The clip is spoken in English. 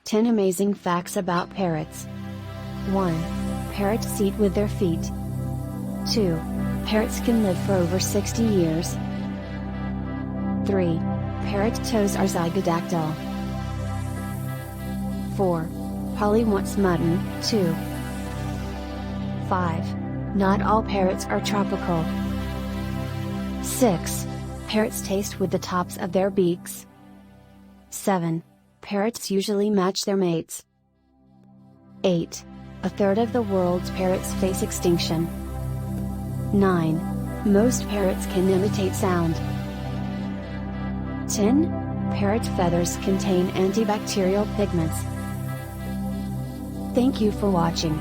10 amazing facts about parrots. 1. Parrots eat with their feet. 2. Parrots can live for over 60 years. 3. Parrot toes are zygodactyl. 4. Polly wants mutton, too. 5. Not all parrots are tropical. 6. Parrots taste with the tops of their beaks. 7. Parrots usually match their mates. 8. A third of the world's parrots face extinction. 9. Most parrots can imitate sound. 10. Parrot feathers contain antibacterial pigments. Thank you for watching.